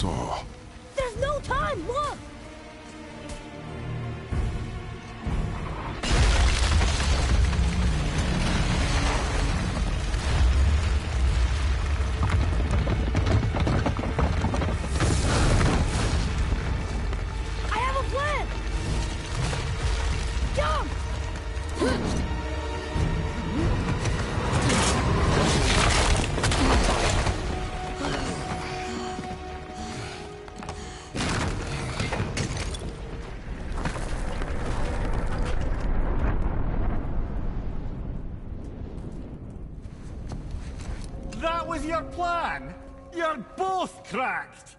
saw. There's no time! Look! I have a plan! Jump! That was your plan? You're both cracked!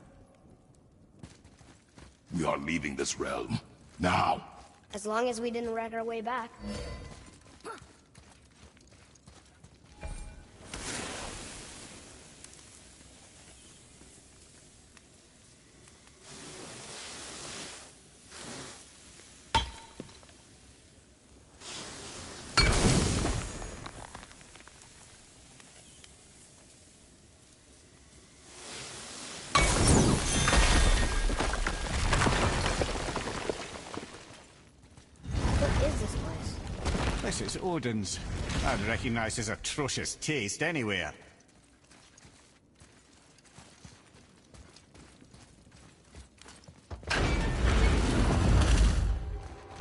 We are leaving this realm. Now. As long as we didn't wreck our way back. This is Odin's. I'd recognize his atrocious taste anywhere.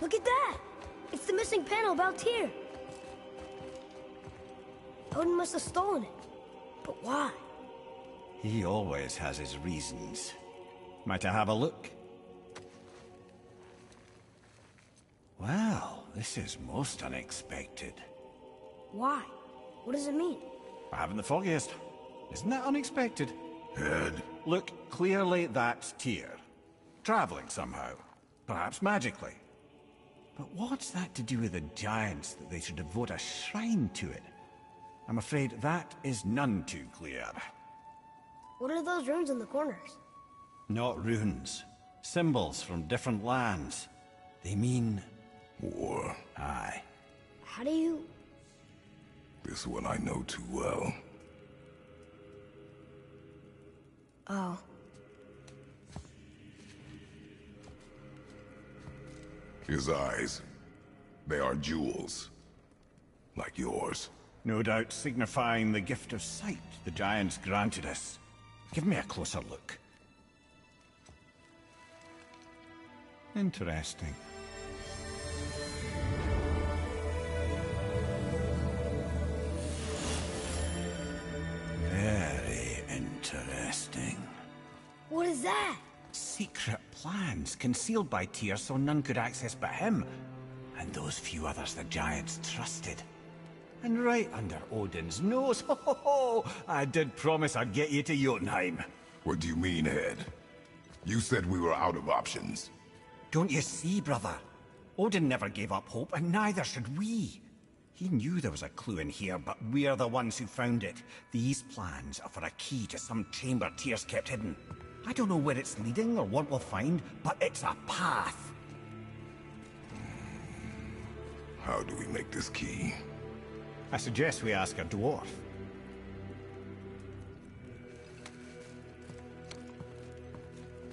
Look at that! It's the missing panel about Tyr. Odin must have stolen it. But why? He always has his reasons. Might I have a look? Well, this is most unexpected. Why? What does it mean? I haven't the foggiest. Isn't that unexpected? Head. Look, clearly that's Tyr. Traveling somehow. Perhaps magically. But what's that to do with the giants that they should devote a shrine to it? I'm afraid that is none too clear. What are those runes in the corners? Not runes. Symbols from different lands. They mean... War. Aye. How do you... This one I know too well. Oh. His eyes. They are jewels. Like yours. No doubt signifying the gift of sight the giants granted us. Give me a closer look. Interesting. Very interesting. What is that? Secret plans concealed by Tyr so none could access but him, and those few others the giants trusted. And right under Odin's nose, ho ho ho! I did promise I'd get you to Jotunheim. What do you mean, Head? You said we were out of options. Don't you see, brother? Odin never gave up hope, and neither should we. He knew there was a clue in here, but we're the ones who found it. These plans are for a key to some chamber Tyr's kept hidden. I don't know where it's leading or what we'll find, but it's a path. How do we make this key? I suggest we ask a dwarf.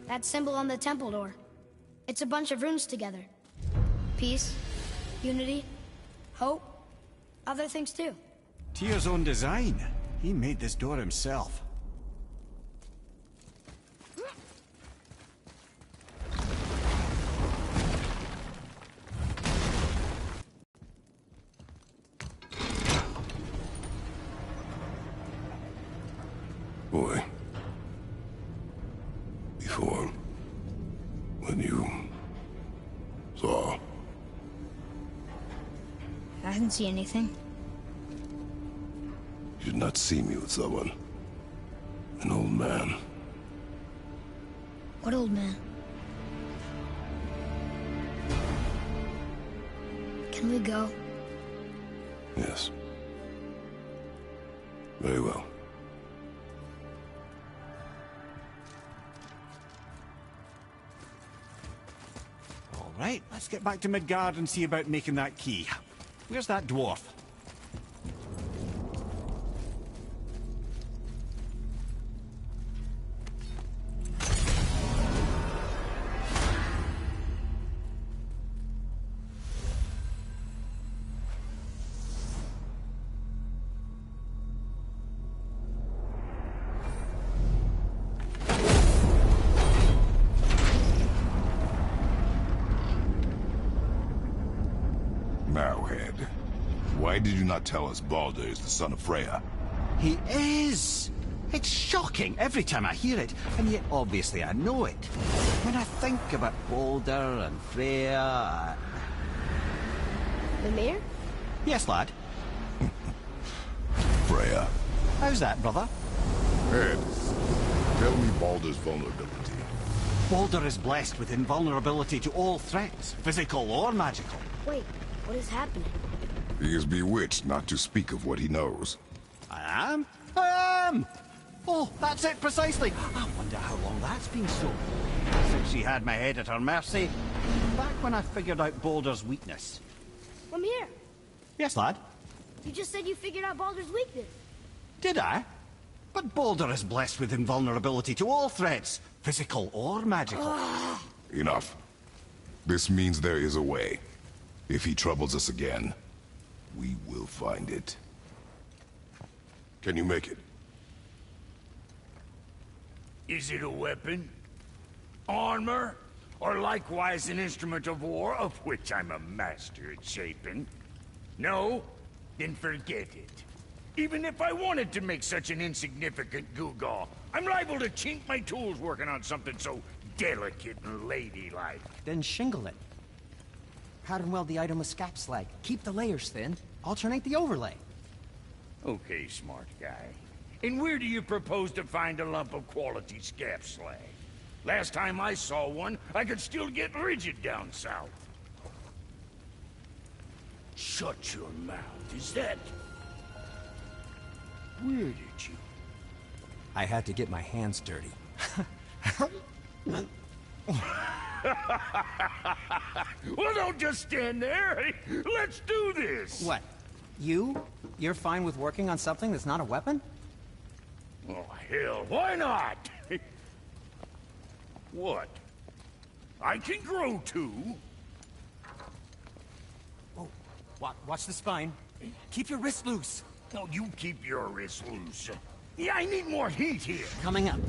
That symbol on the temple door. It's a bunch of runes together. Peace, unity, hope, other things too. Tyr's own design. He made this door himself. Boy. Before... when you... saw... I didn't see anything. You did not see me with someone. An old man. What old man? Can we go? Yes. Very well. All right, let's get back to Midgard and see about making that key. Where's that dwarf? Why did you not tell us Baldur is the son of Freya? He is! It's shocking every time I hear it, and yet obviously I know it. When I think about Baldur and Freya... Mimir? Yes, lad? Freya. How's that, brother? Ed, tell me Baldur's vulnerability. Baldur is blessed with invulnerability to all threats, physical or magical. Wait, what is happening? He is bewitched not to speak of what he knows. I am? I am! Oh, that's it precisely. I wonder how long that's been so. Since she had my head at her mercy. Back when I figured out Baldur's weakness. Mimir, Yes, lad? you just said you figured out Baldur's weakness. Did I? But Baldur is blessed with invulnerability to all threats, physical or magical. Enough. This means there is a way. If he troubles us again, we will find it. Can you make it? Is it a weapon? Armor? Or likewise an instrument of war, of which I'm a master at shaping? No? Then forget it. Even if I wanted to make such an insignificant gewgaw, I'm liable to chink my tools working on something so delicate and ladylike. Then shingle it. Pattern weld the item with scap slag. Keep the layers thin. Alternate the overlay. Okay, smart guy. And where do you propose to find a lump of quality scap slag? Last time I saw one, I could still get rigid down south. Shut your mouth, is that... Where did you... I had to get my hands dirty. Well, don't just stand there. Let's do this. What? You're fine with working on something that's not a weapon? Oh, hell, why not? What? I can grow too. Oh, watch the spine. Keep your wrist loose. No, you keep your wrist loose. Yeah, I need more heat here. Coming up.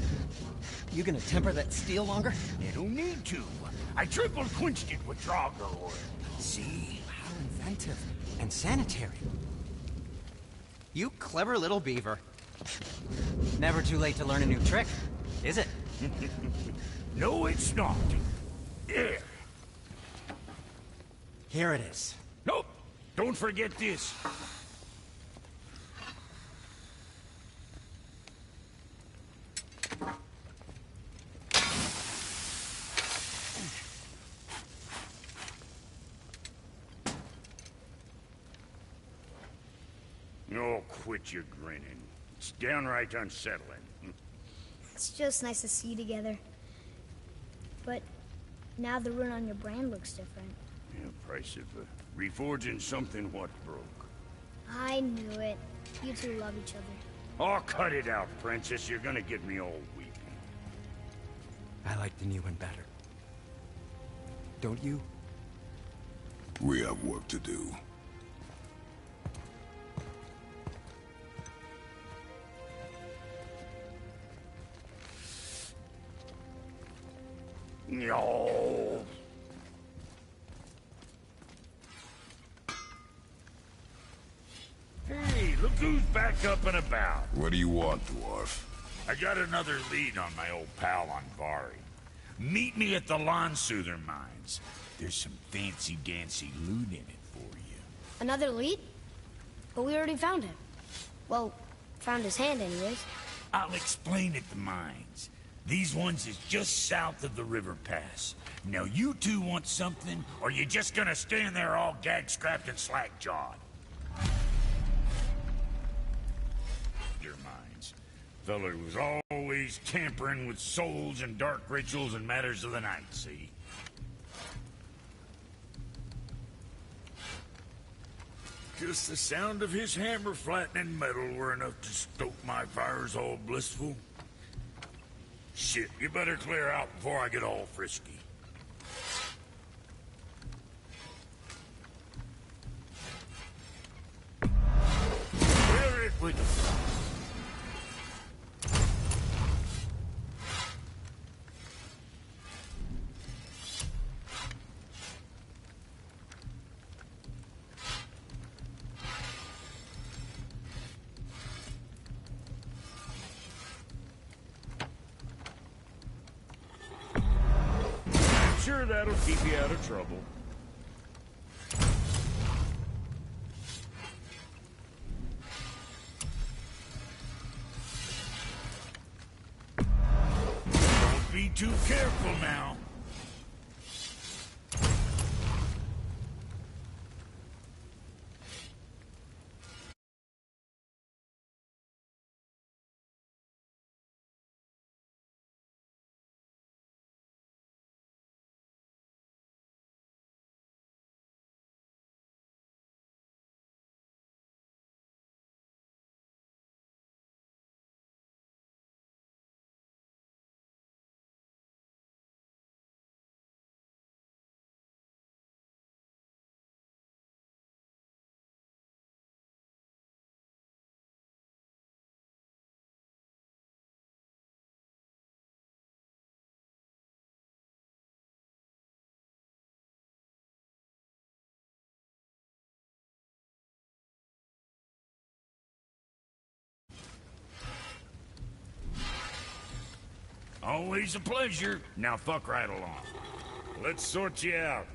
You gonna temper that steel longer? You don't need to. I triple quenched it with Draugr oil. See? How inventive. And sanitary. You clever little beaver. Never too late to learn a new trick, is it? No, it's not. There. Here it is. Nope. Don't forget this. Oh, quit your grinning. It's downright unsettling. It's just nice to see you together. But now the rune on your brand looks different. Yeah, price of reforging something what broke. I knew it. You two love each other. Oh, cut it out, Princess. You're gonna get me all weepy. I like the new one better. Don't you? We have work to do. No. Hey, look who's back up and about. What do you want, dwarf? I got another lead on my old pal on Vari. Meet me at the Lawn Soother mines. There's some fancy-dancy loot in it for you. Another lead? But we already found him. Well, found his hand anyways. I'll explain at the mines. These ones is just south of the river pass. Now you two want something, or you just gonna stand there all gag-scrapped and slack-jawed? Your minds. Feller was always tampering with souls and dark rituals and matters of the night, see? Just the sound of his hammer flattening metal were enough to stoke my fires all blissful. Shit, you better clear out before I get all frisky. Clear it with you. sure that'll keep you out of trouble. Don't be too careful now. Always a pleasure. Now fuck right along. Let's sort you out.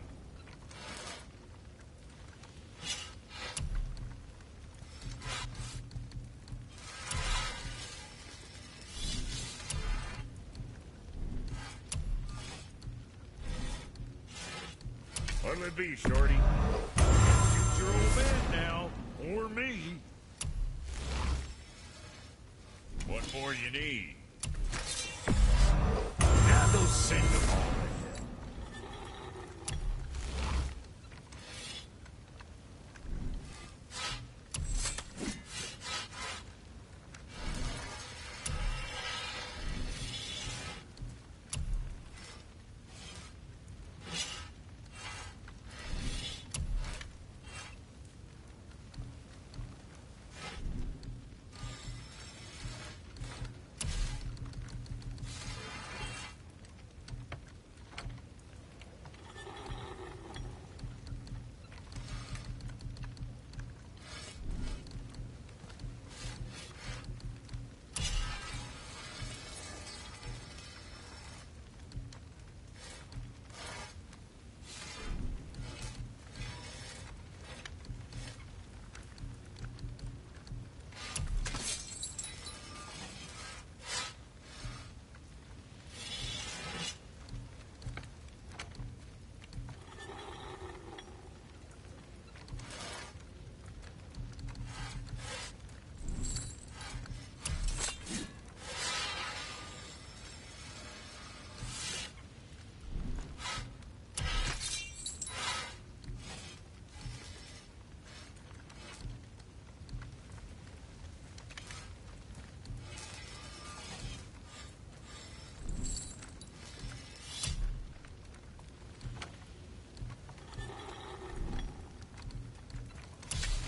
What'll it be, Shorty? Shoot your old man now, or me. What more you need? Now go send them all.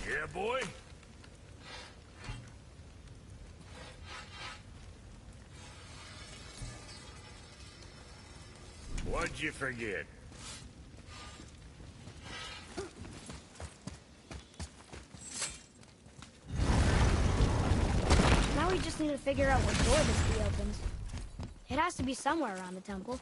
Yeah, boy? What'd you forget? Now we just need to figure out what door this key opens. It has to be somewhere around the temple.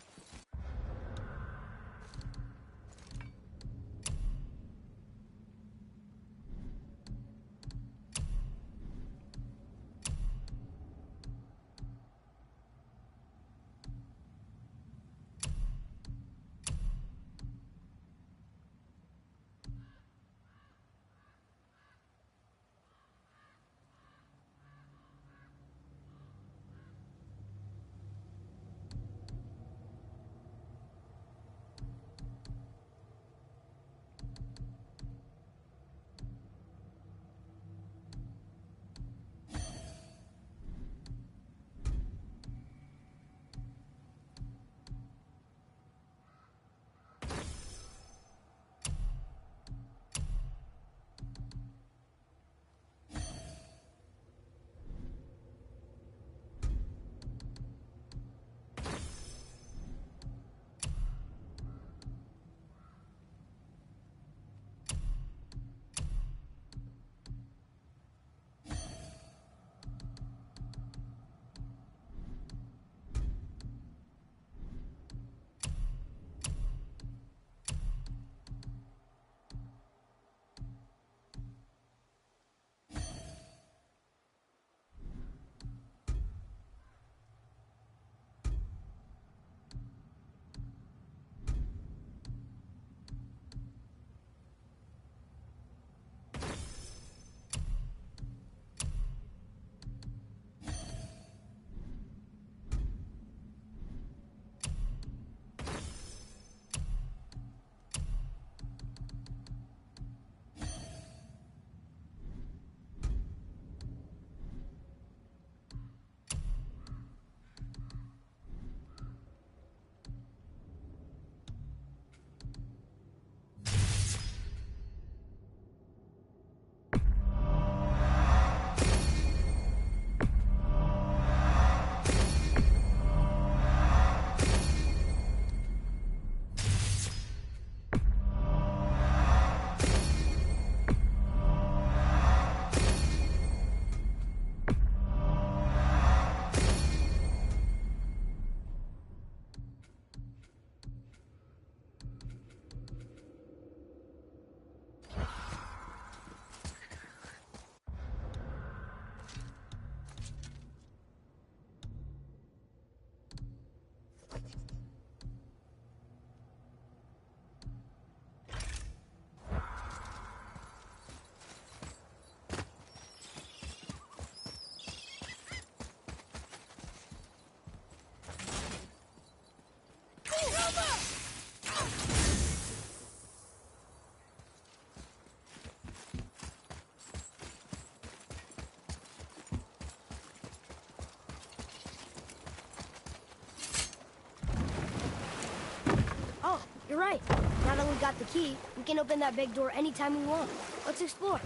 You're right. Now that we got the key, we can open that big door anytime we want. Let's explore.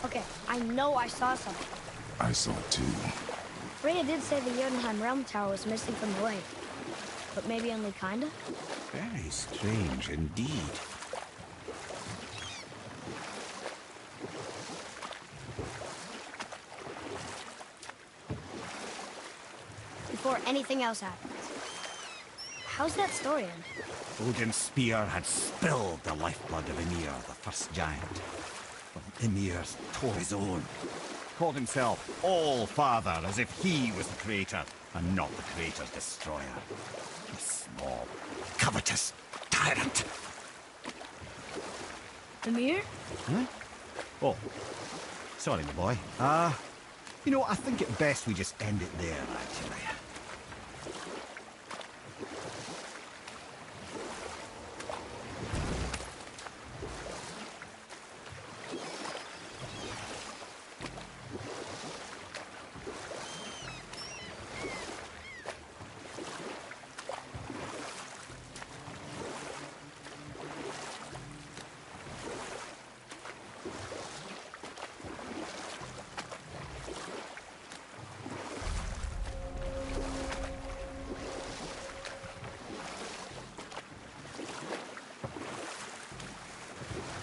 Okay, I know I saw something. I saw it too. Freya did say the Jotunheim Realm Tower was missing from the lake. But maybe only kinda? Very strange indeed. Before anything else happens. How's that story end? Odin's spear had spilled the lifeblood of Ymir, the first giant. But Ymir tore his own. Called himself All-Father, as if he was the creator, and not the creator's destroyer. A small, covetous tyrant. Ymir? Huh? Oh, sorry, my boy. You know, I think it best we just end it there, actually.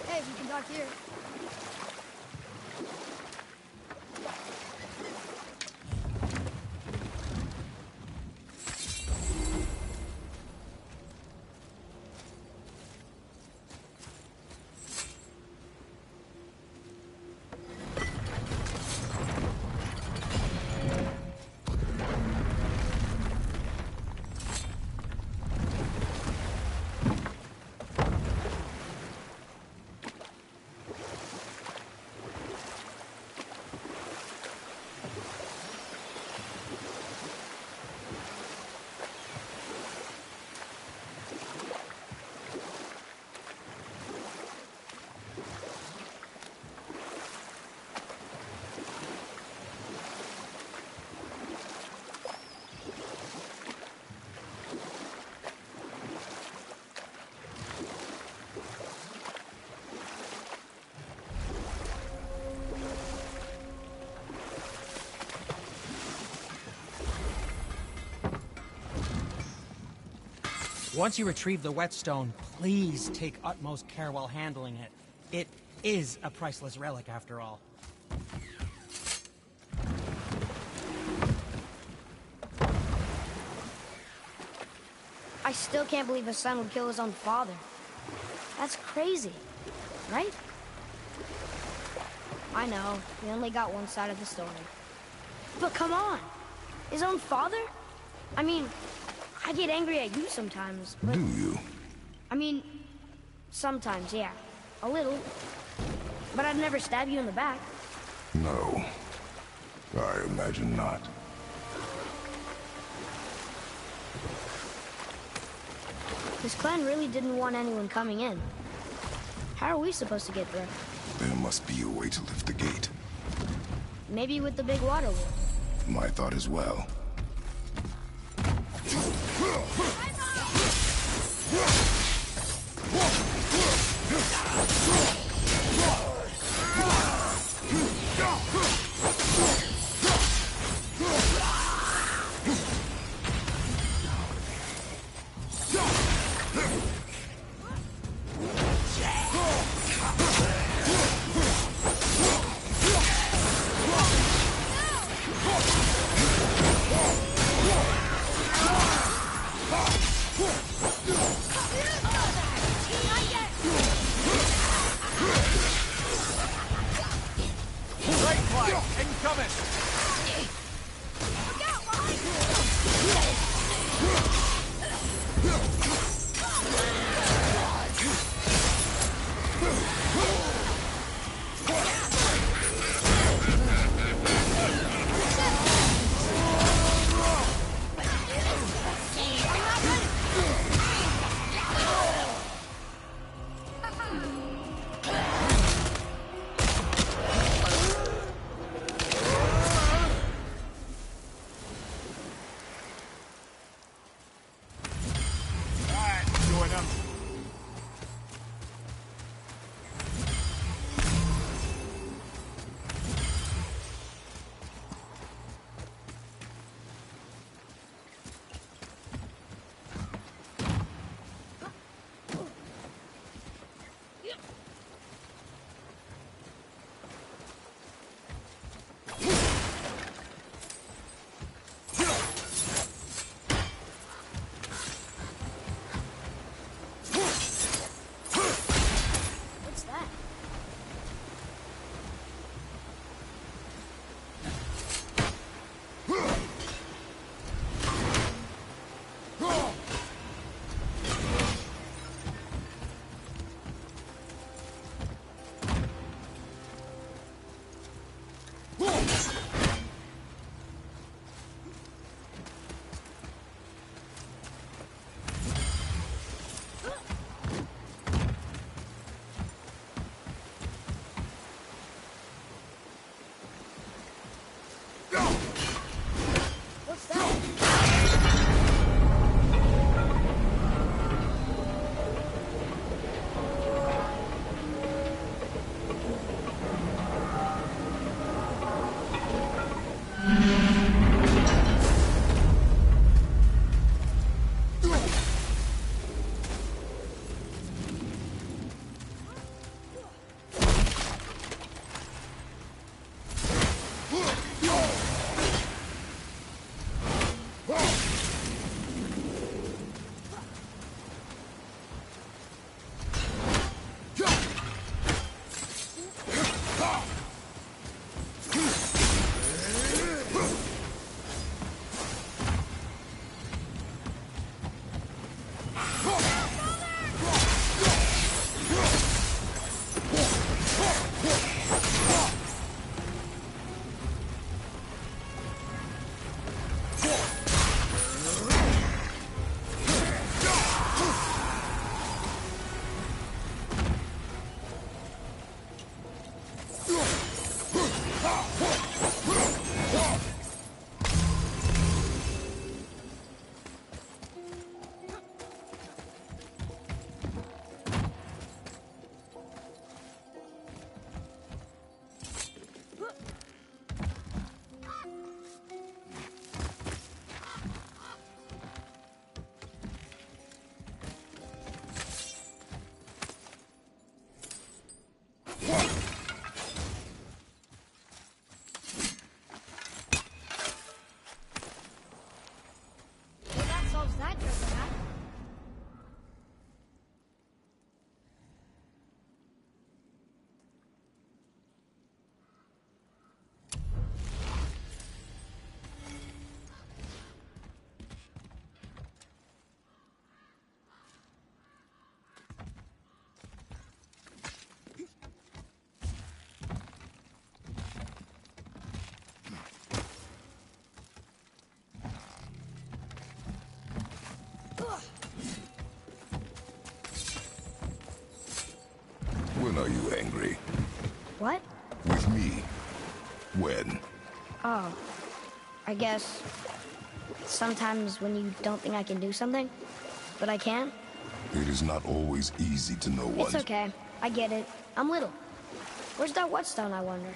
Hey, we can talk here. Once you retrieve the whetstone, please take utmost care while handling it. It is a priceless relic, after all. I still can't believe a son would kill his own father. That's crazy, right? I know, we only got one side of the story. But come on! His own father? I mean, I get angry at you sometimes, but... Do you? I mean, sometimes, yeah. A little. But I'd never stab you in the back. No. I imagine not. This clan really didn't want anyone coming in. How are we supposed to get through? There must be a way to lift the gate. Maybe with the big water wheel. My thought as well. What? With me. When? Oh, I guess sometimes when you don't think I can do something, but I can. It is not always easy to know what... It's okay. I get it. I'm little. Where's that whetstone, I wonder?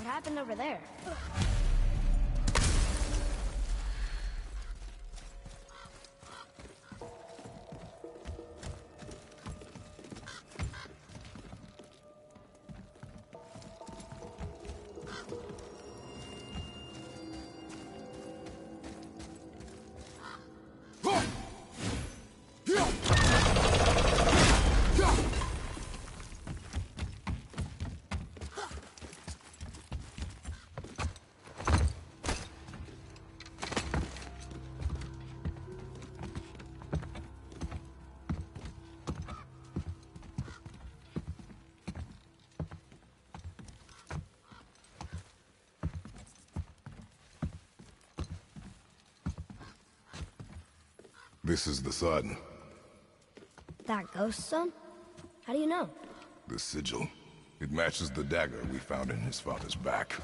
happened over there? This is the sun. That ghost son? How do you know? The sigil. It matches the dagger we found in his father's back.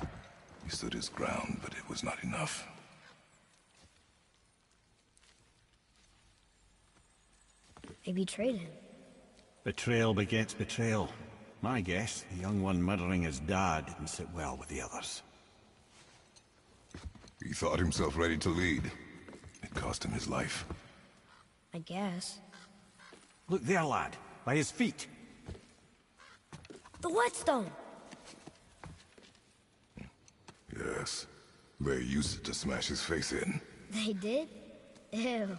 He stood his ground, but it was not enough. They betrayed him. Betrayal begets betrayal. My guess, the young one murdering his dad didn't sit well with the others. He thought himself ready to lead. It cost him his life. I guess. Look there, lad. By his feet. The whetstone! Yes. They used it to smash his face in. They did? Ew.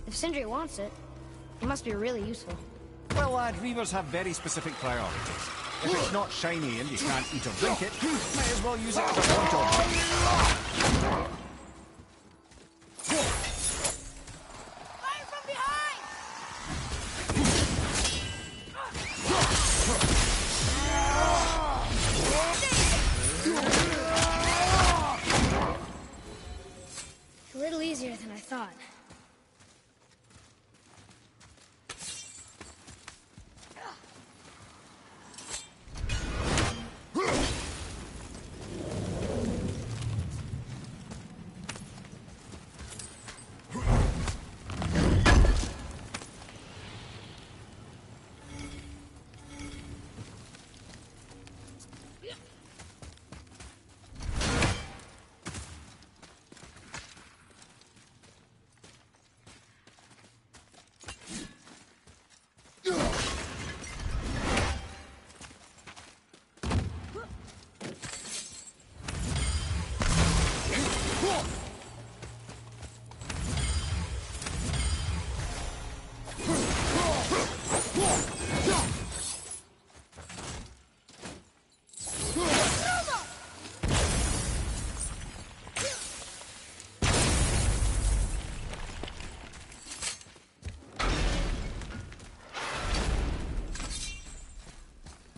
If Sindri wants it, it must be really useful. Well, lad, reavers have very specific priorities. If it's not shiny and you can't eat or drink it, might as well use it as a point object. Fire from behind! A little easier than I thought.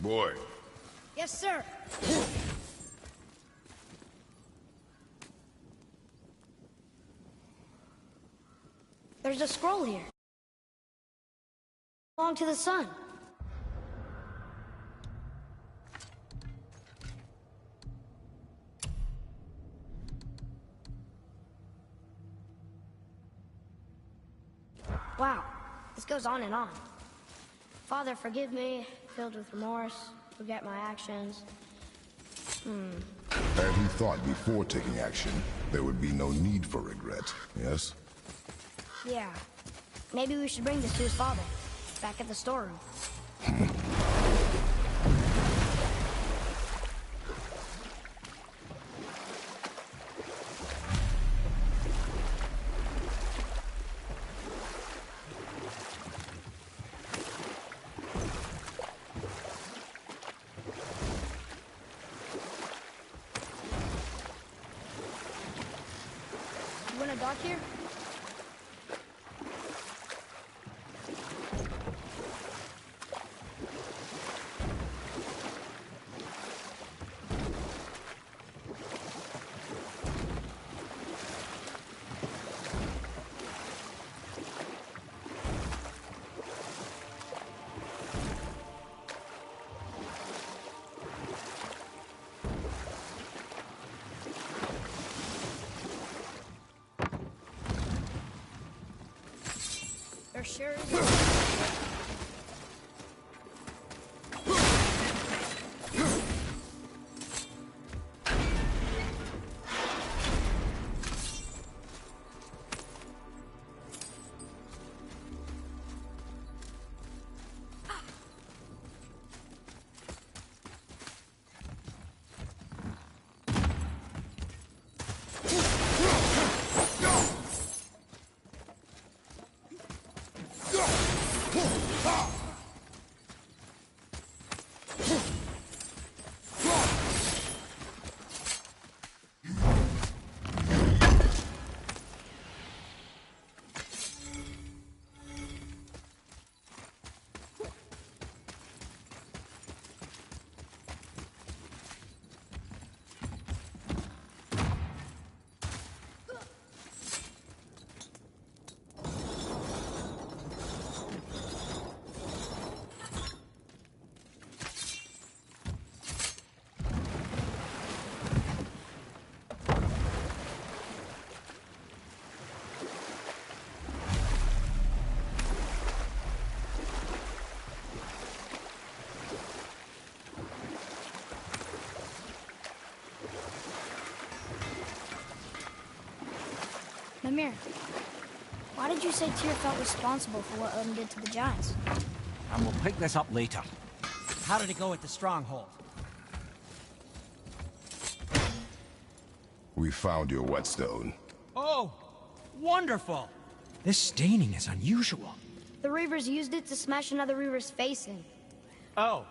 Boy. Yes, sir. There's a scroll here. Belong to the sun. Wow, this goes on and on. Father, forgive me, filled with remorse, forget my actions. And he thought before taking action, there would be no need for regret, yes? Yeah. Maybe we should bring this to his father, back at the storeroom. You want to dock here? There sure is. Mimir, why did you say Tyr felt responsible for what Odin did to the giants? And we'll pick this up later. How did it go at the stronghold? We found your whetstone. Oh, wonderful! This staining is unusual. The Reavers used it to smash another Reaver's face in. Oh,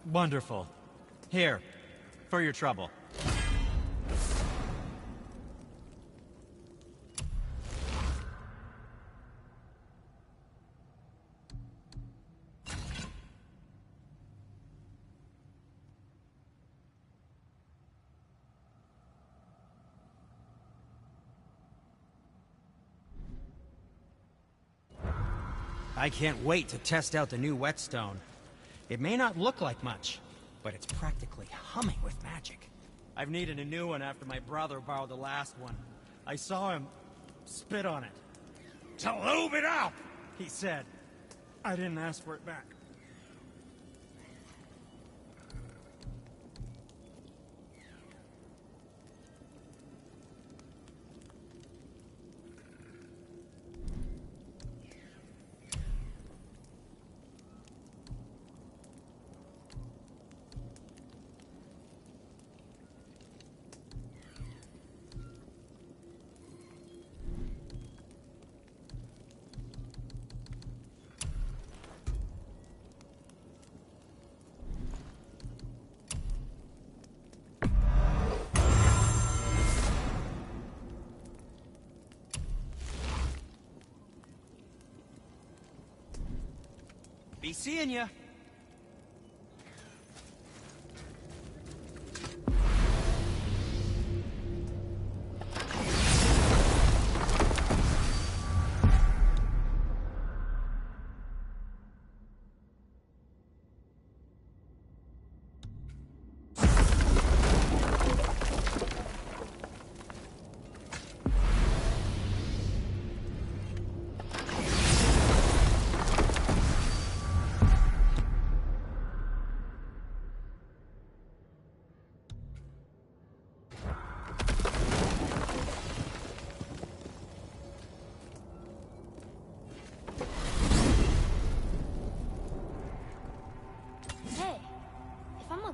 wonderful. Here, for your trouble. I can't wait to test out the new whetstone. It may not look like much, but it's practically humming with magic. I've needed a new one after my brother borrowed the last one. I saw him spit on it. To lube it up! He said, I didn't ask for it back. Be seeing ya.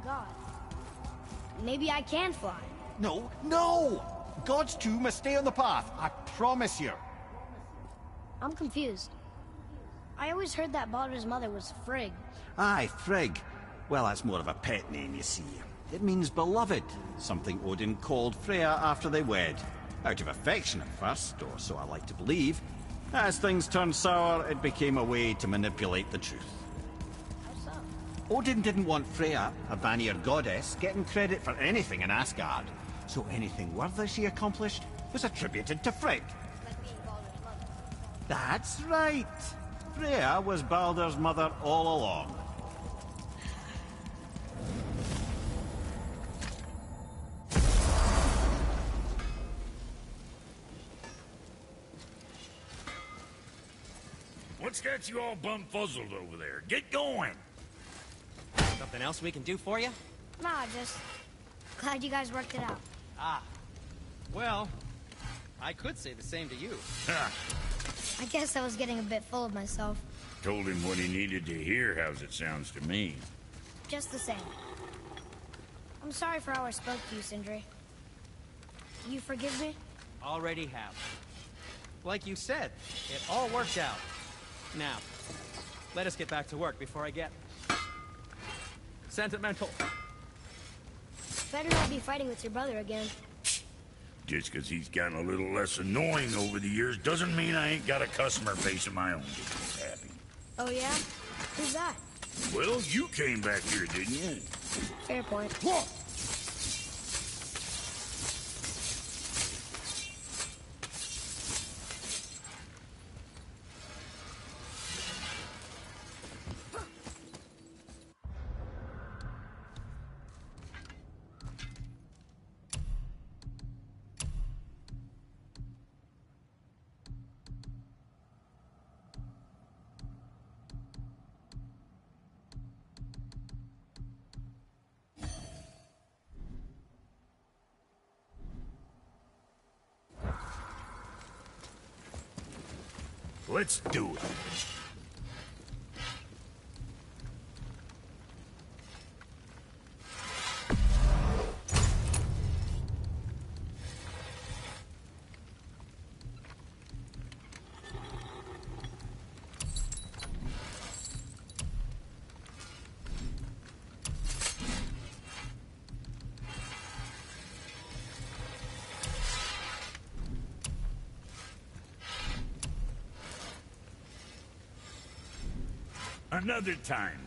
God. Maybe I can fly. No, no! God's two must stay on the path, I promise you. I'm confused. I always heard that Baldur's mother was Frigg. Aye, Frigg. Well, that's more of a pet name, you see. It means beloved, something Odin called Freya after they wed. Out of affection at first, or so I like to believe. As things turned sour, it became a way to manipulate the truth. How so? Odin didn't want Freya, a Vanir goddess, getting credit for anything in Asgard. So anything worthy she accomplished was attributed to Frigg. Like being Baldur's mother. That's right. Freya was Baldur's mother all along. What's got you all bum-fuzzled over there? Get going! Something else we can do for you? Nah, just glad you guys worked it out. Ah. Well, I could say the same to you. Ha! I guess I was getting a bit full of myself. Told him what he needed to hear, how's it sounds to me. Just the same. I'm sorry for how I spoke to you, Sindri. You forgive me? Already have. Like you said, it all worked out. Now, let us get back to work before I get sentimental. Better not be fighting with your brother again. Just 'cause he's gotten a little less annoying over the years doesn't mean I ain't got a customer base of my own to keep happy. Oh yeah? Who's that? Well, you came back here, didn't you? Fair point. Let's do it. Another time.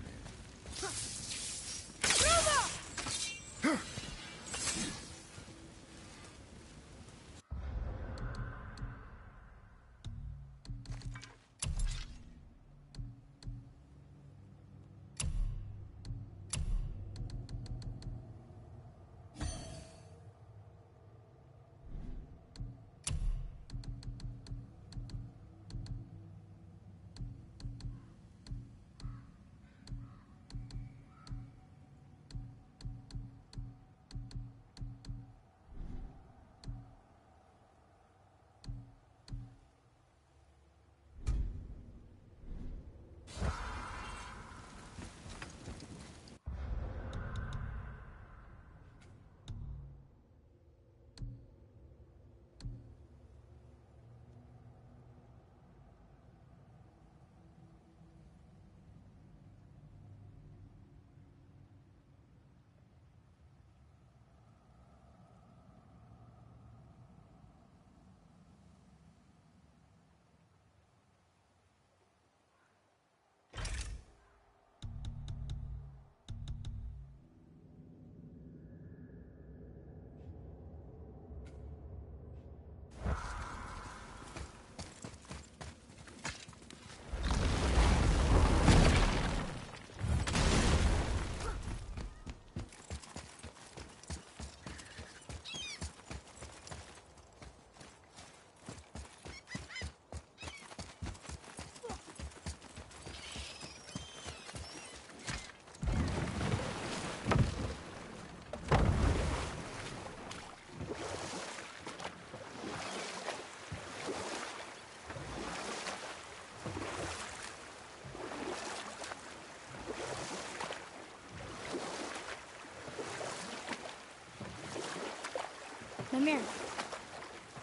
Mimir,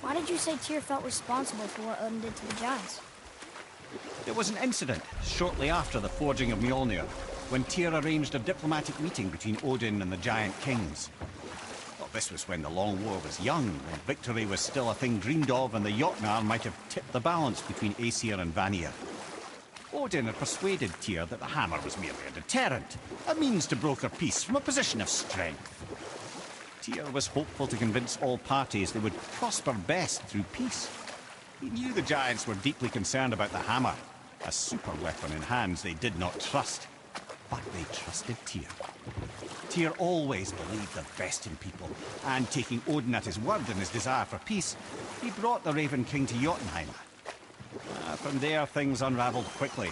why did you say Tyr felt responsible for what Odin did to the Giants? There was an incident shortly after the forging of Mjolnir, when Tyr arranged a diplomatic meeting between Odin and the Giant Kings. Well, this was when the Long War was young, when victory was still a thing dreamed of, and the Jotnar might have tipped the balance between Aesir and Vanir. Odin had persuaded Tyr that the hammer was merely a deterrent, a means to broker peace from a position of strength. Tyr was hopeful to convince all parties they would prosper best through peace. He knew the Giants were deeply concerned about the hammer, a super weapon in hands they did not trust. But they trusted Tyr. Tyr always believed the best in people, and taking Odin at his word in his desire for peace, he brought the Raven King to Jotunheim. From there, things unraveled quickly.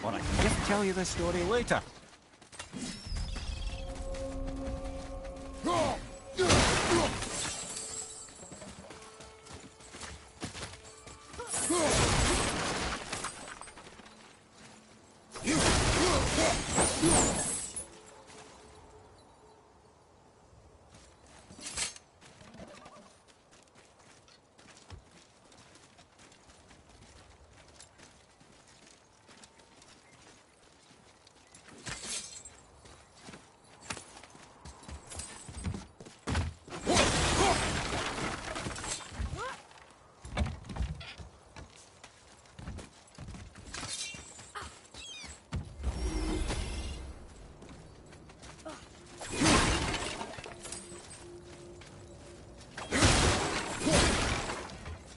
Or I can just tell you the story later.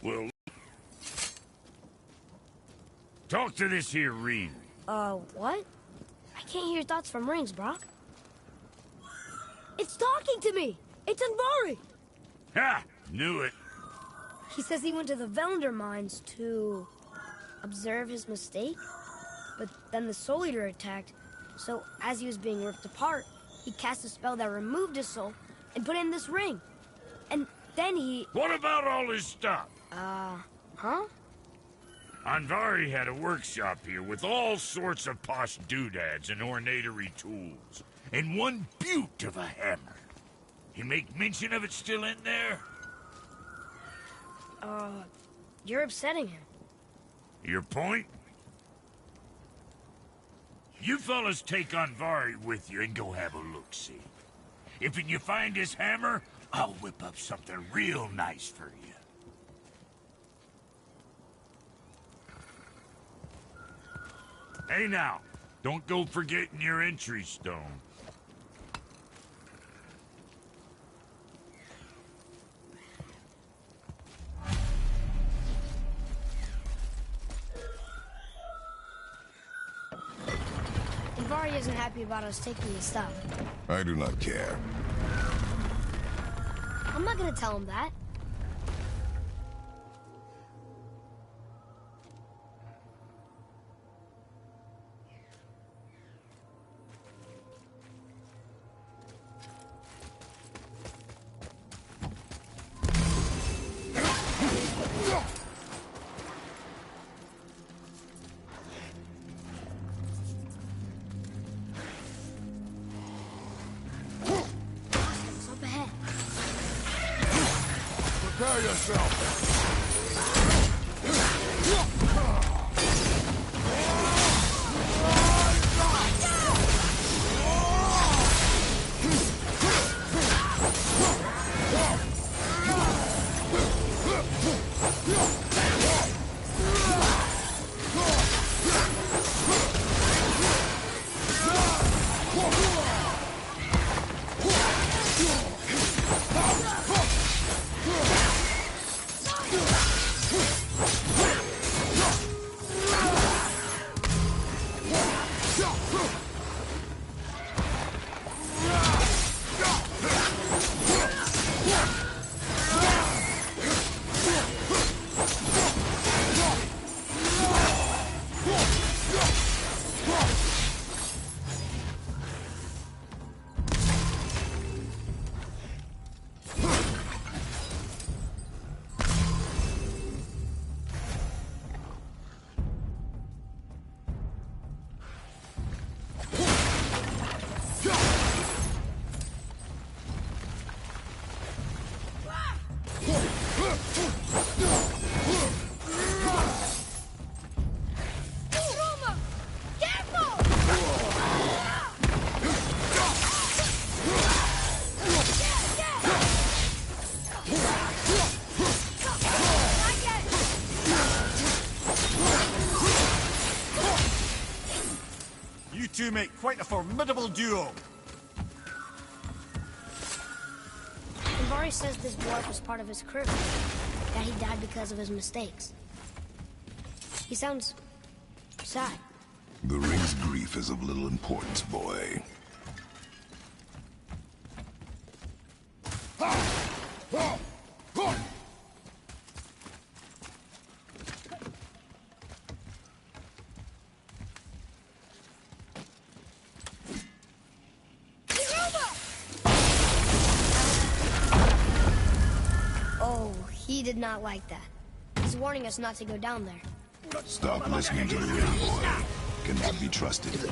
Well, talk to this here ring. What? I can't hear thoughts from rings, Brock. It's talking to me! It's Andvari! Ha! Knew it. He says he went to the Velander mines to observe his mistake, but then the Soul Eater attacked, so as he was being ripped apart, he cast a spell that removed his soul and put in this ring. And then he... What about all his stuff? Huh? Andvari had a workshop here with all sorts of posh doodads and ornatery tools, and one beaut of a hammer. You make mention of it still in there? You're upsetting him. Your point? You fellas take Andvari with you and go have a look-see. If you find his hammer, I'll whip up something real nice for you. Hey now, don't go forgetting your entry stone. Andvari isn't happy about us taking his stuff. I do not care. I'm not gonna tell him that. It's up ahead. Prepare yourself. make quite a formidable duo. Ivari says this dwarf was part of his crew, that he died because of his mistakes. He sounds sad. The ring's grief is of little importance, boy. Oh, he did not like that. He's warning us not to go down there. Stop listening to the ring, boy. Cannot be trusted.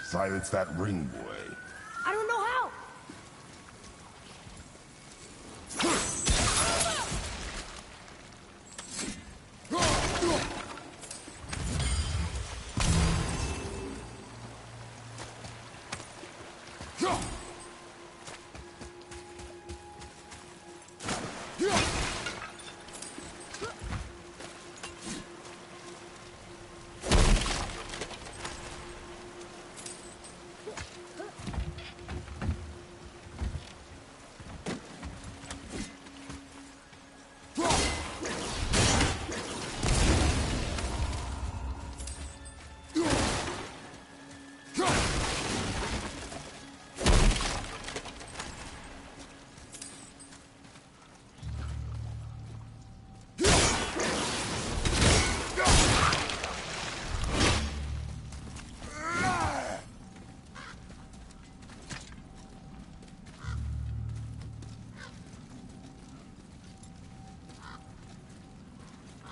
Silence that ring, boy. I don't know how.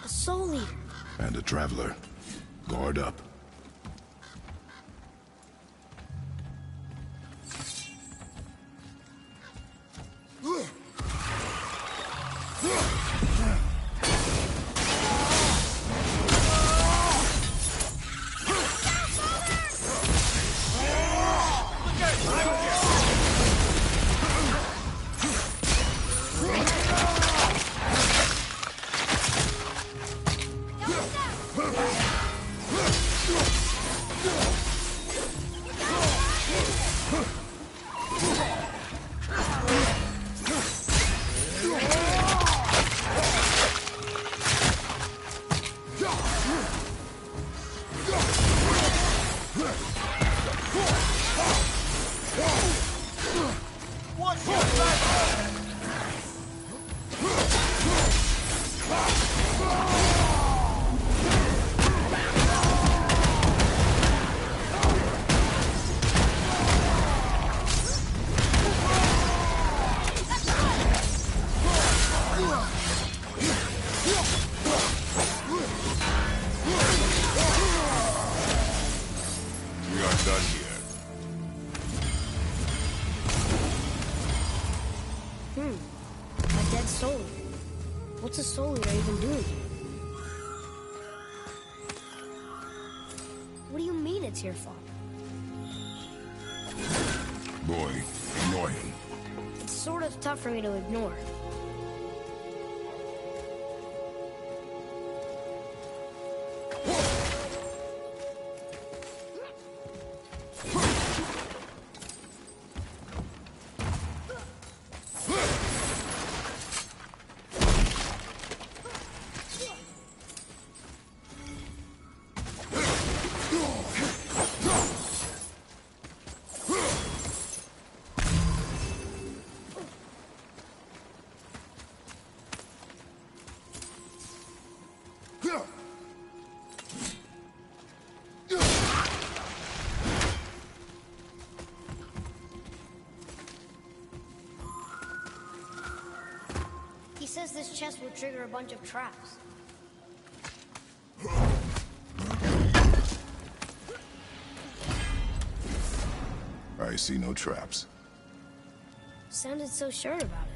A soul leader. And a traveler. Guard up. We are done here. A dead soul. What's a soul leader even doing? What do you mean it's your fault? Boy, ignore him. It's sort of tough for me to ignore. He says this chest will trigger a bunch of traps. I see no traps. Sounded so sure about it.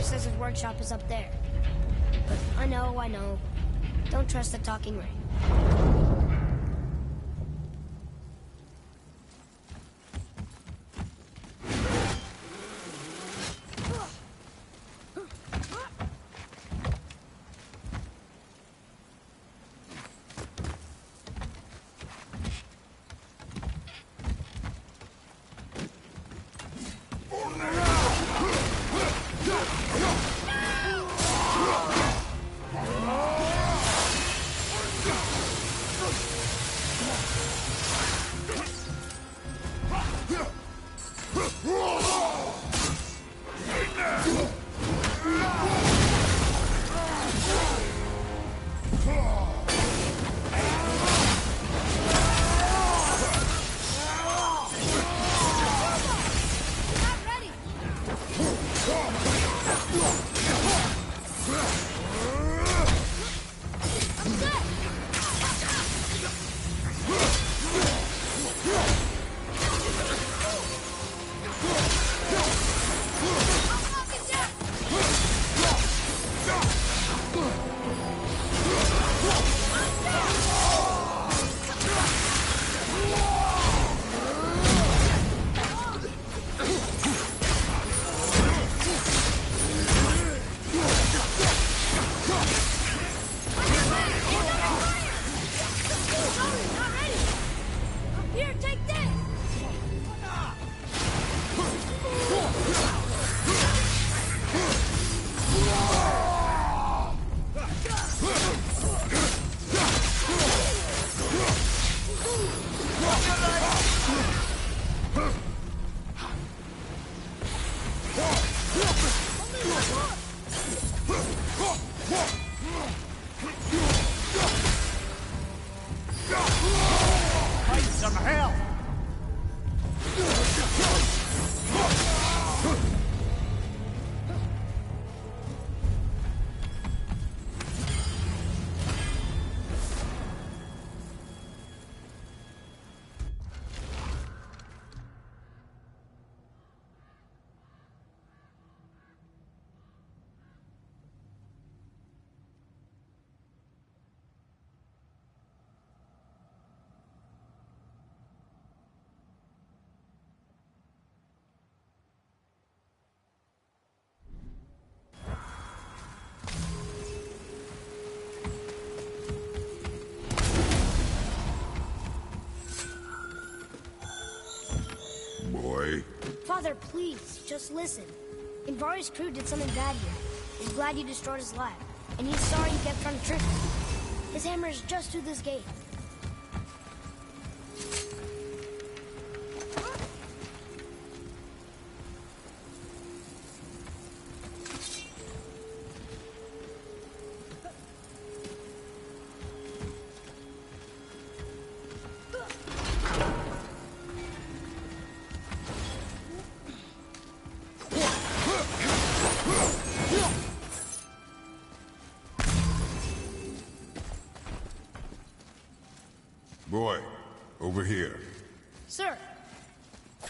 Says his workshop is up there. But I know. Don't trust the talking ring. boy. Father, please, just listen. Invari's crew did something bad here. He's glad you destroyed his lab. And he's sorry you kept trying to trick him. His hammer is just through this gate. Boy, over here. Sir.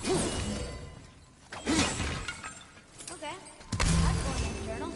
Okay. That's going in the journal.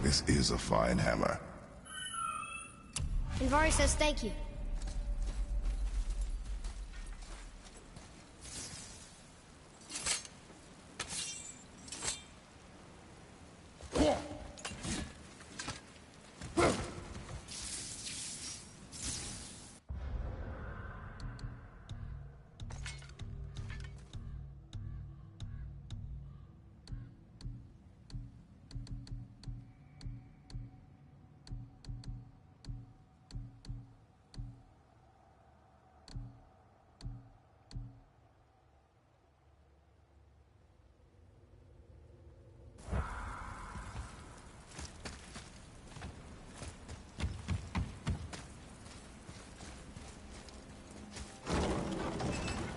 This is a fine hammer. Invari says thank you.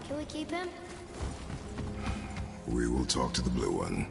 Can we keep him? We will talk to the blue one.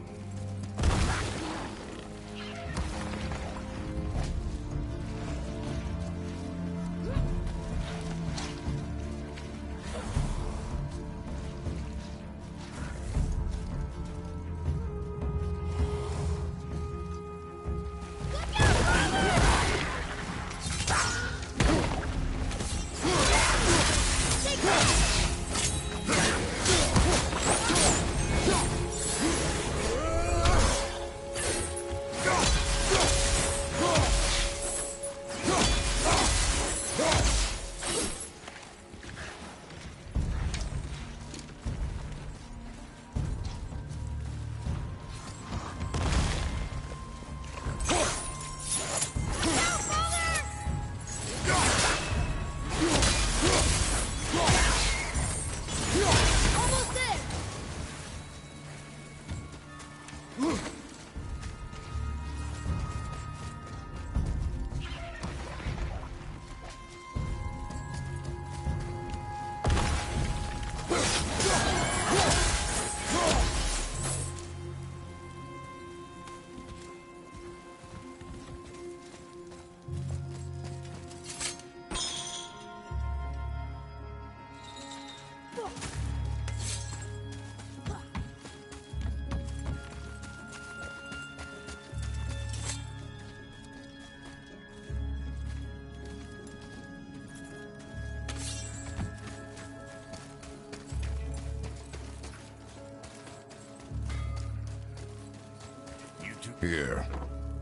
Here,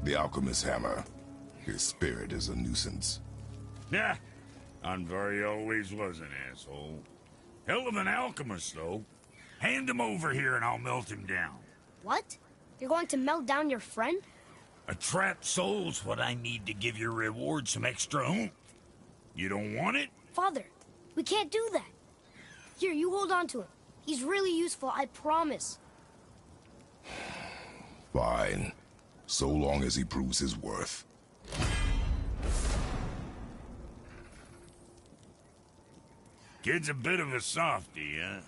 the alchemist's hammer. His spirit is a nuisance. Yeah, Anvari always was an asshole. Hell of an alchemist, though. Hand him over here and I'll melt him down. What? You're going to melt down your friend? A trapped soul's what I need to give your reward some extra oomph. You don't want it? Father, we can't do that. Here, you hold on to him. He's really useful, I promise. Fine. So long as he proves his worth. Kid's a bit of a softie, huh?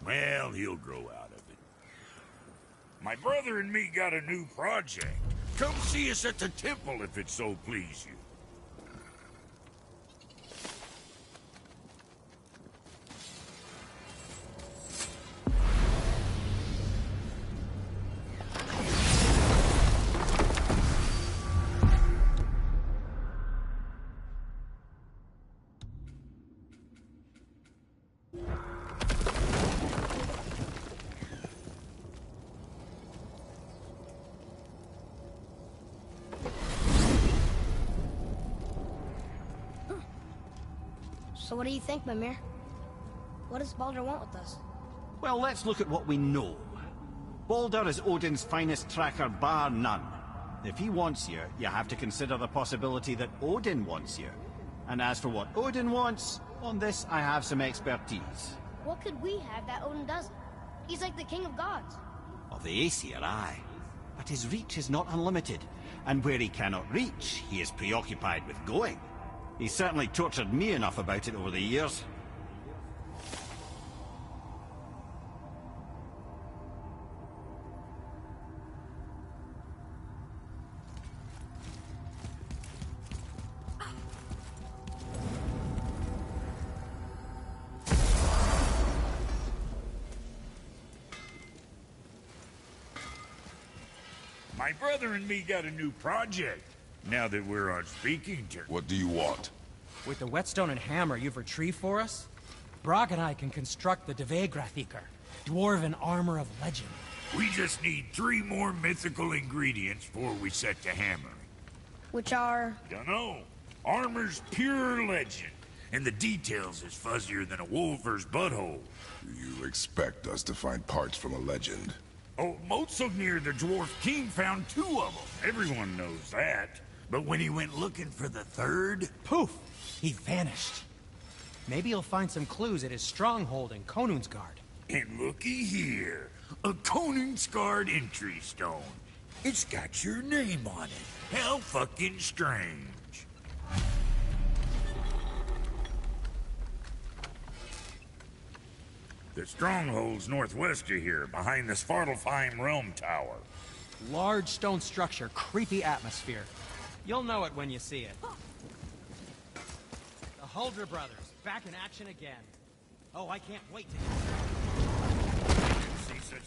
Well, he'll grow out of it. My brother and me got a new project. Come see us at the temple if it so please you. So what do you think, Mimir? What does Baldur want with us? Well, let's look at what we know. Baldur is Odin's finest tracker, bar none. If he wants you, you have to consider the possibility that Odin wants you. And as for what Odin wants, on this I have some expertise. What could we have that Odin doesn't? He's like the king of gods. Of the Aesir, aye. But his reach is not unlimited, and where he cannot reach, he is preoccupied with going. He's certainly tortured me enough about it over the years. My brother and me got a new project, now that we're on speaking terms. What do you want? With the whetstone and hammer you've retrieved for us, Brok and I can construct the Dvegrathikr, dwarven armor of legend. We just need 3 more mythical ingredients before we set to hammering. Which are... Dunno. Armor's pure legend, and the details is fuzzier than a wolver's butthole. You expect us to find parts from a legend? Oh, Motsognir the Dwarf King found 2 of them. Everyone knows that. But when he went looking for the 3rd... Poof! He vanished. Maybe he'll find some clues at his stronghold in Konungsgard. And looky here. A Konungsgard entry stone. It's got your name on it. How fucking strange. The stronghold's northwest of here, behind the Svartalfheim Realm Tower. Large stone structure, creepy atmosphere. You'll know it when you see it. The Huldra brothers, back in action again. Oh, I can't wait to See such...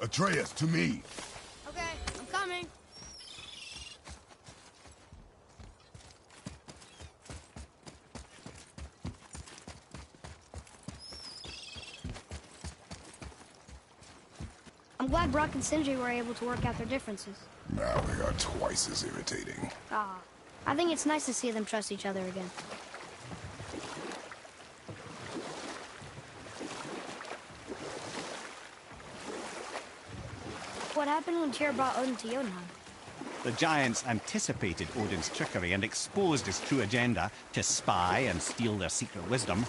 Atreus, to me! Okay, I'm coming. I'm glad Brock and Sindri were able to work out their differences. Now they are twice as irritating. I think it's nice to see them trust each other again. What happened when Tyr brought Odin to Jotunheim? The giants anticipated Odin's trickery and exposed his true agenda to spy and steal their secret wisdom.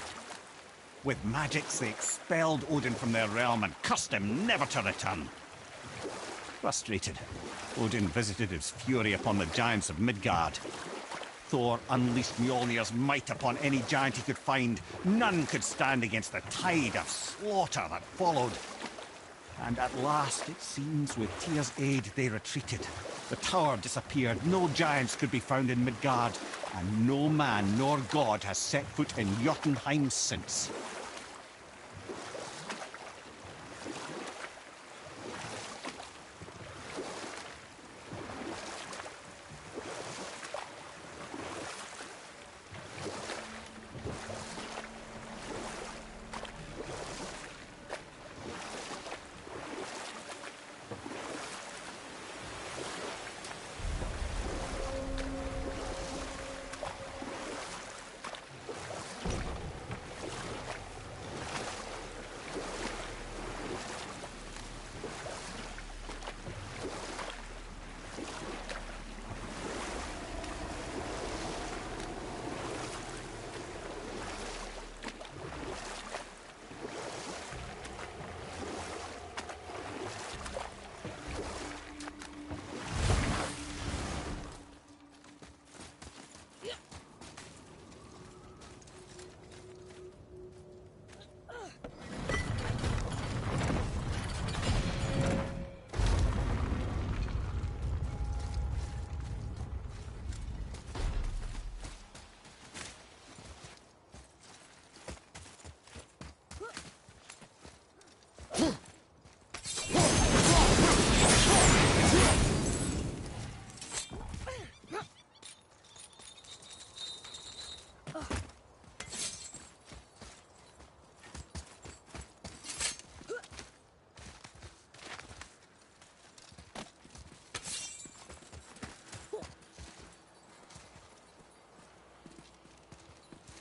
With magics, they expelled Odin from their realm and cursed him never to return. Frustrated, Odin visited his fury upon the giants of Midgard. Thor unleashed Mjolnir's might upon any giant he could find. None could stand against the tide of slaughter that followed. And at last, it seems, with Tyr's aid, they retreated. The tower disappeared, no giants could be found in Midgard, and no man nor god has set foot in Jotunheim since.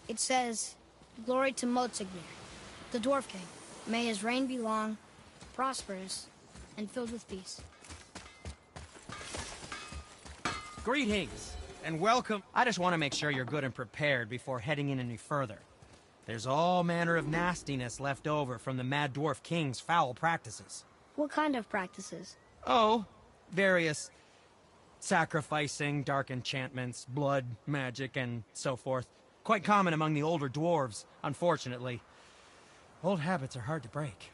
It says, "Glory to Motsignir, the Dwarf King. May his reign be long, prosperous, and filled with peace." Greetings, and welcome. I just want to make sure you're good and prepared before heading in any further. There's all manner of nastiness left over from the Mad Dwarf King's foul practices. What kind of practices? Oh, various sacrificing, dark enchantments, blood, magic, and so forth. Quite common among the older dwarves, unfortunately. Old habits are hard to break.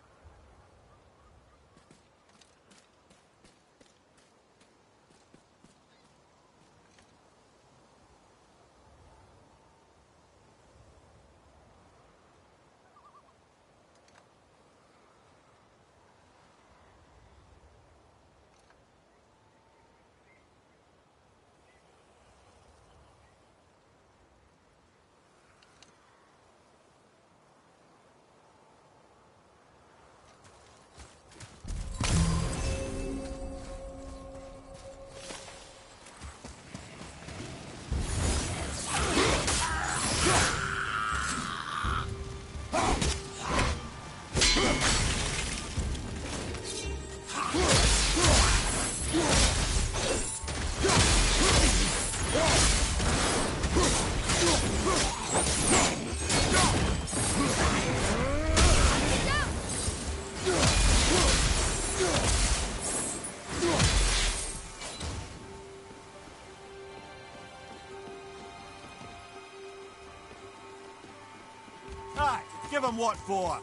Aye, give him what for.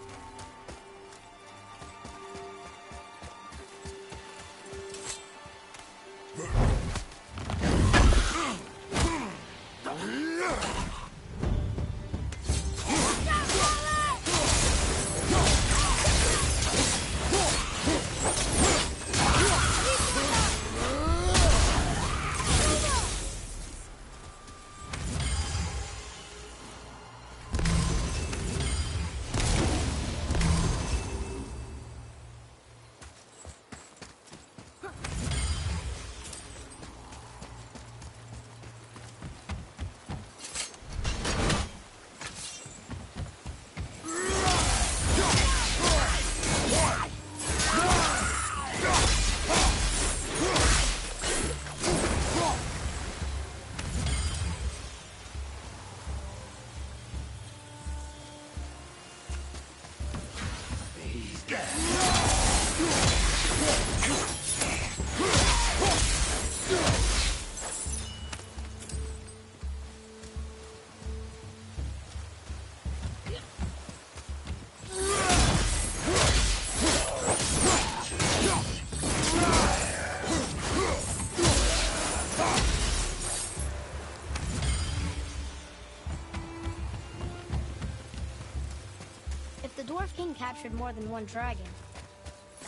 if the Dwarf King captured more than one dragon,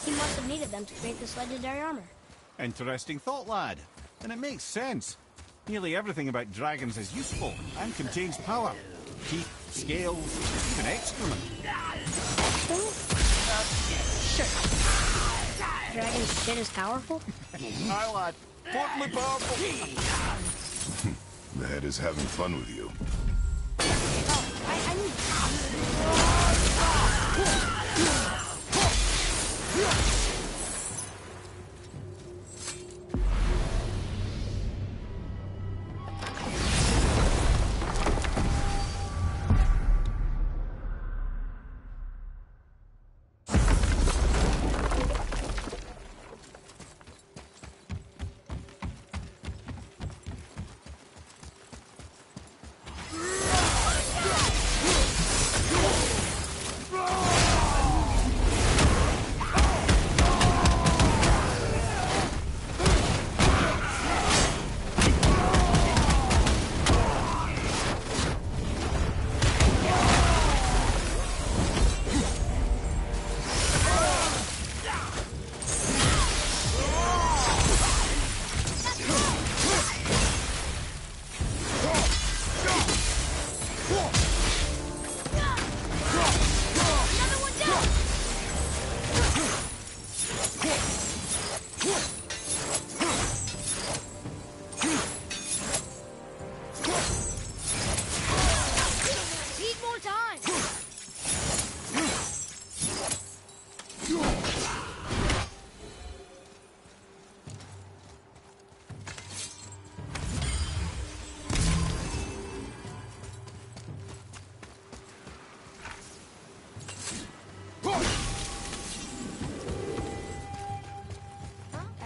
he must have needed them to create this legendary armor. Interesting thought, lad. And it makes sense. Nearly everything about dragons is useful and contains power. Teeth, scales, even excrement. Shit. Dragon shit is powerful? Aye, lad. Totally powerful. The head is having fun with you. Oh, I need...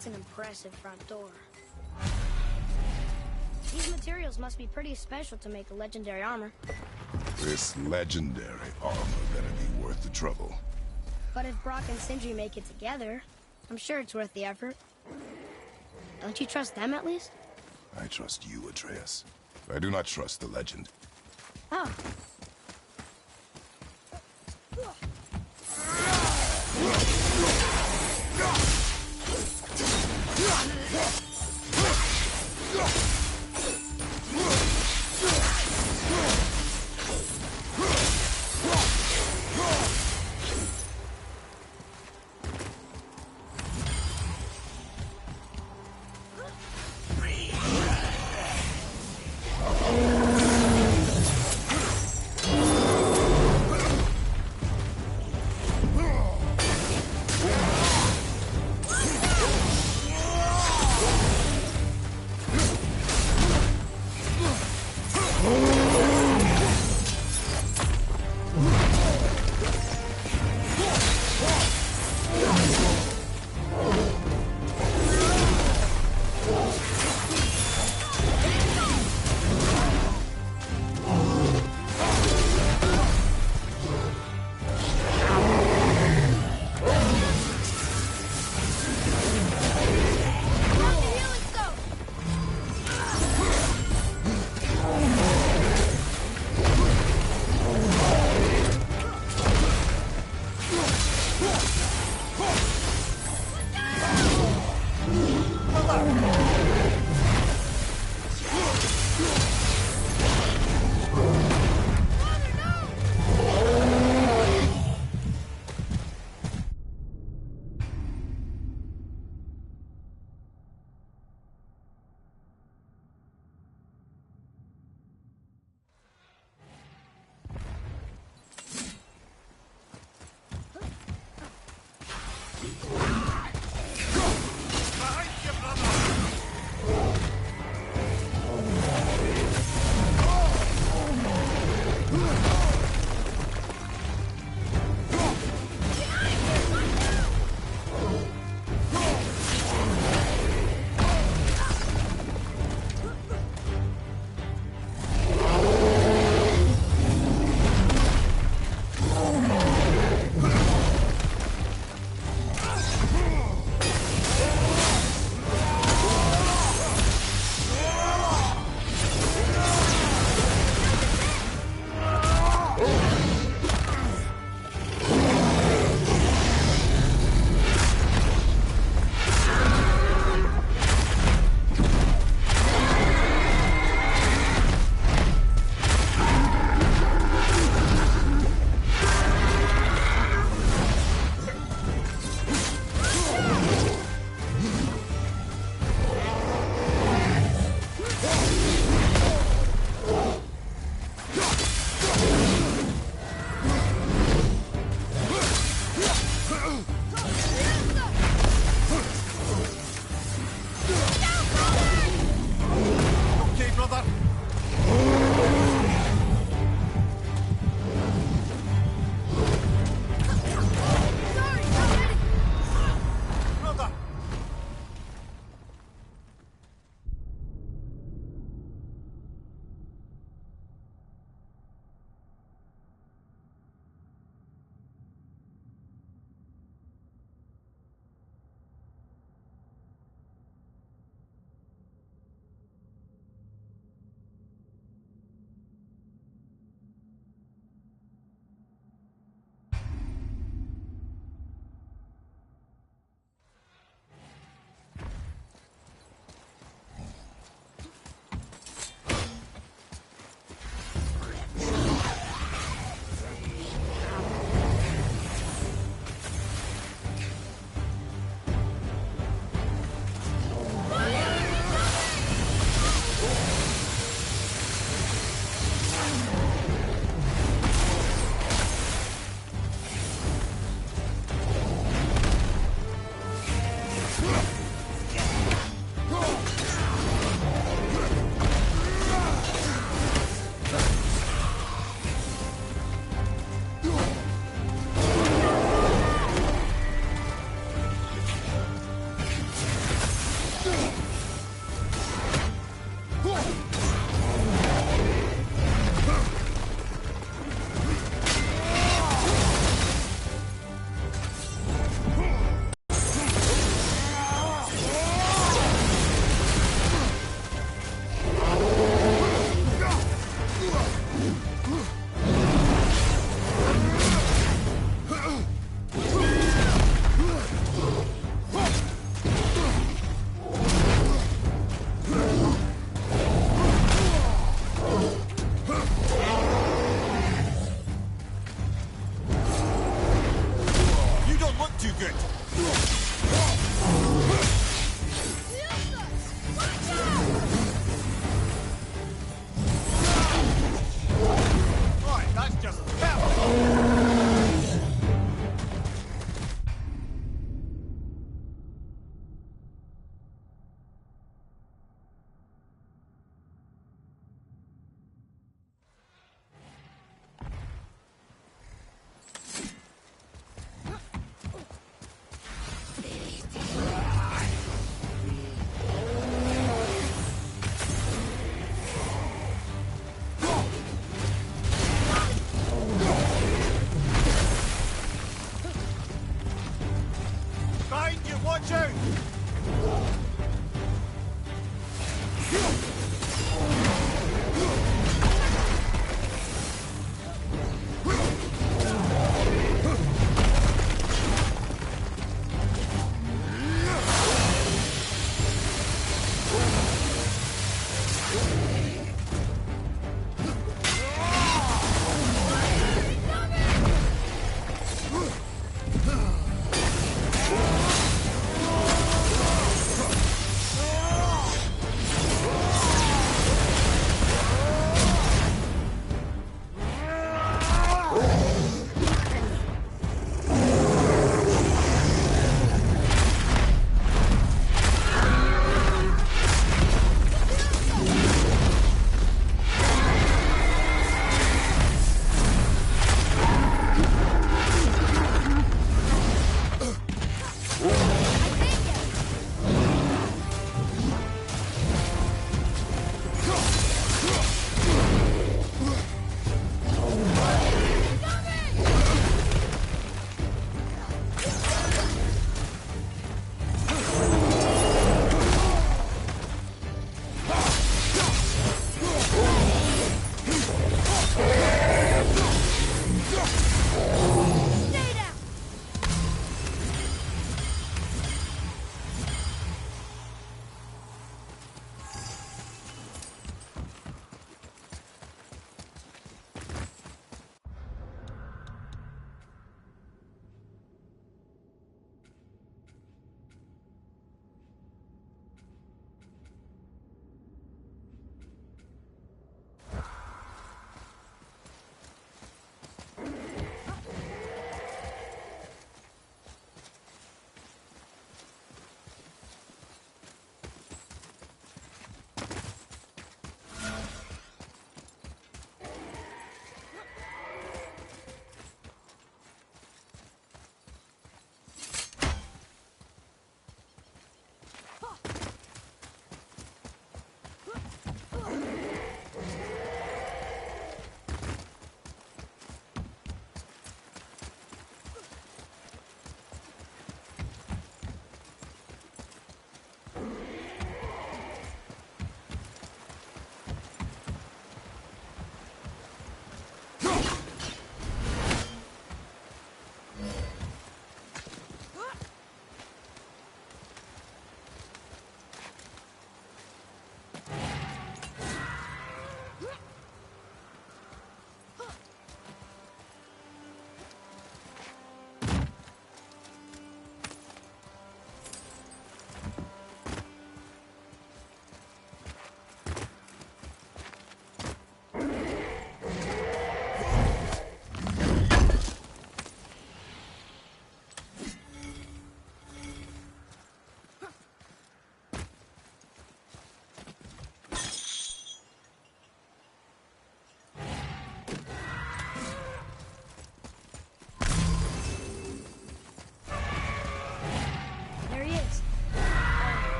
That's an impressive front door. These materials must be pretty special to make a legendary armor. This legendary armor better be worth the trouble. But if Brock and Sindri make it together, I'm sure it's worth the effort. Don't you trust them at least? I trust you, Atreus. I do not trust the legend. Oh.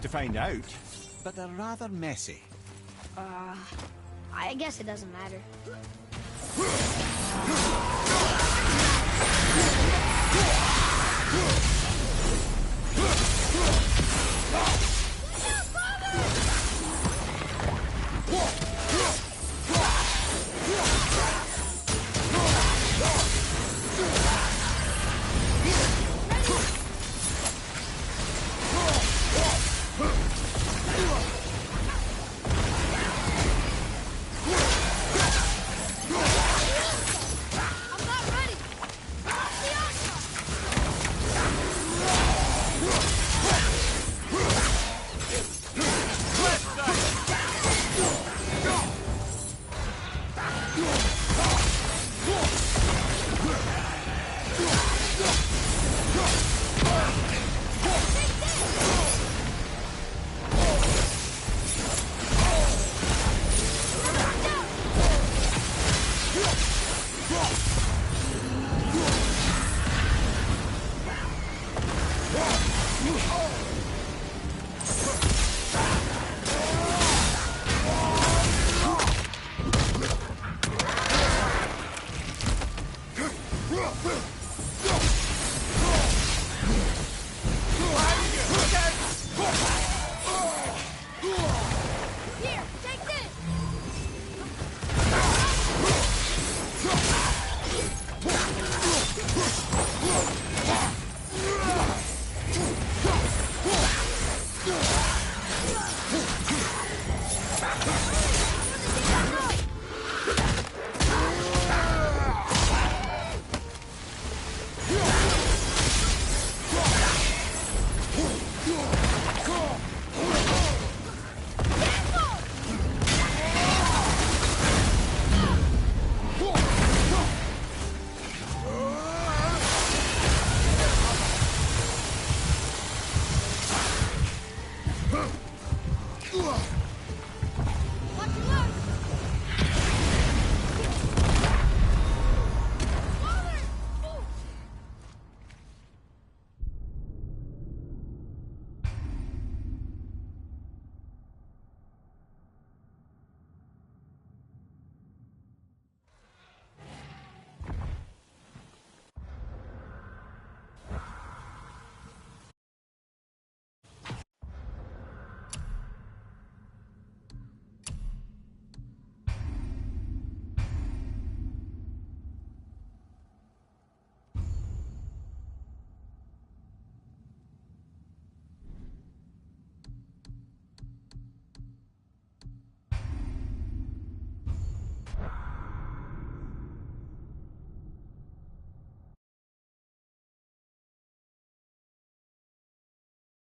to find out, but they're rather messy. I guess it doesn't matter.